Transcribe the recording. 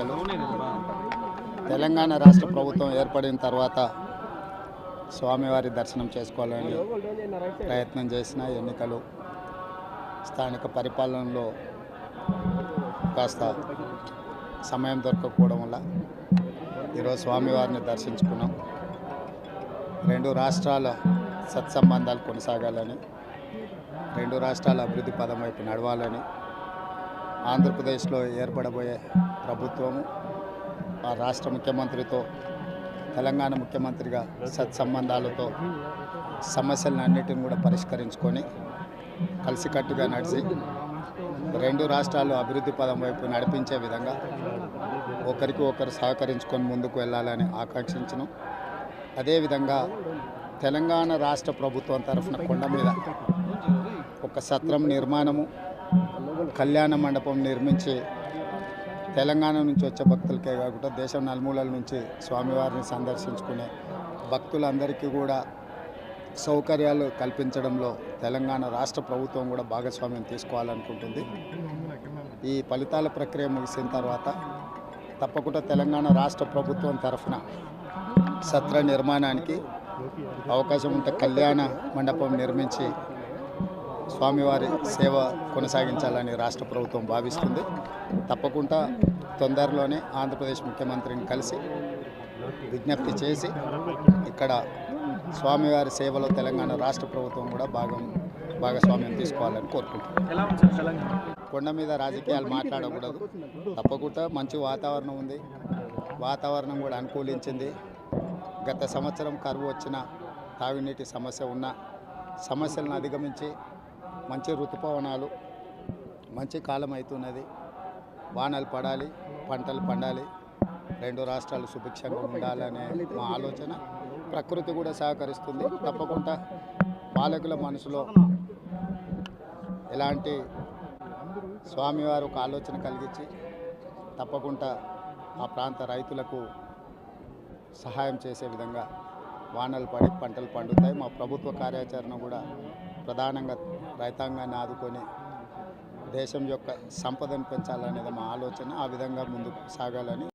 శుభాకాంక్షలు. తెలంగాణ రాష్ట్ర ప్రభుత్వం ఏర్పడిన తర్వాత స్వామివారి దర్శనం చేసుకోవాలని ప్రయత్నం చేసిన ఎన్నికలు స్థానిక పరిపాలనలో కాస్త సమయం దొరకకపోవడం వల్ల ఈరోజు స్వామివారిని దర్శించుకున్నాం. రెండు రాష్ట్రాల సత్సంబంధాలు కొనసాగాలని, రెండు రాష్ట్రాల అభివృద్ధి పదం వైపు నడవాలని, ఆంధ్రప్రదేశ్లో ఏర్పడబోయే ప్రభుత్వము ఆ రాష్ట్ర ముఖ్యమంత్రితో తెలంగాణ ముఖ్యమంత్రిగా సత్సంబంధాలతో సమస్యలన్నిటిని కూడా పరిష్కరించుకొని కలిసికట్టుగా నడిచి రెండు రాష్ట్రాలు అభివృద్ధి పదం వైపు నడిపించే విధంగా ఒకరికి ఒకరు సహకరించుకొని ముందుకు వెళ్ళాలని ఆకాంక్షించను. అదేవిధంగా తెలంగాణ రాష్ట్ర ప్రభుత్వం తరఫున కొండ మీద ఒక సత్రం నిర్మాణము, కళ్యాణ మండపం నిర్మించి తెలంగాణ నుంచి వచ్చే భక్తులకే కాకుండా దేశం నలుమూలల నుంచి స్వామివారిని సందర్శించుకునే భక్తులందరికీ కూడా సౌకర్యాలు కల్పించడంలో తెలంగాణ రాష్ట్ర ప్రభుత్వం కూడా భాగస్వామ్యం తీసుకోవాలనుకుంటుంది. ఈ ఫలితాల ప్రక్రియ ముగిసిన తర్వాత తప్పకుండా తెలంగాణ రాష్ట్ర ప్రభుత్వం తరఫున సత్ర నిర్మాణానికి అవకాశం ఉంటే కళ్యాణ మండపం నిర్మించి స్వామివారి సేవ కొనసాగించాలని రాష్ట్ర ప్రభుత్వం భావిస్తుంది. తప్పకుండా తొందరలోనే ఆంధ్రప్రదేశ్ ముఖ్యమంత్రిని కలిసి విజ్ఞప్తి చేసి ఇక్కడ స్వామివారి సేవలో తెలంగాణ రాష్ట్ర ప్రభుత్వం కూడా భాగస్వామ్యం తీసుకోవాలని కోరుకుంటున్నాం. కొండ మీద రాజకీయాలు మాట్లాడకూడదు. తప్పకుండా మంచి వాతావరణం ఉంది, వాతావరణం కూడా అనుకూలించింది. గత సంవత్సరం కరువు వచ్చిన, తాగునీటి సమస్య ఉన్న సమస్యలను అధిగమించి మంచి ఋతుపవనాలు, మంచి కాలం అవుతున్నది. వానలు పడాలి, పంటలు పండాలి, రెండు రాష్ట్రాలు సుభిక్షంగా ఉండాలనే మా ఆలోచన. ప్రకృతి కూడా సహకరిస్తుంది. తప్పకుండా పాలకుల మనసులో ఎలాంటి స్వామివారు ఒక ఆలోచన కలిగించి తప్పకుండా ఆ ప్రాంత రైతులకు సహాయం చేసే విధంగా వానలు పడి పంటలు పండుతాయి. మా ప్రభుత్వ కార్యాచరణ కూడా ప్రధానంగా రైతాంగాన్ని ఆదుకొని దేశం యొక్క సంపదను పెంచాలనేది మా ఆలోచన. ఆ విధంగా ముందుకు సాగాలని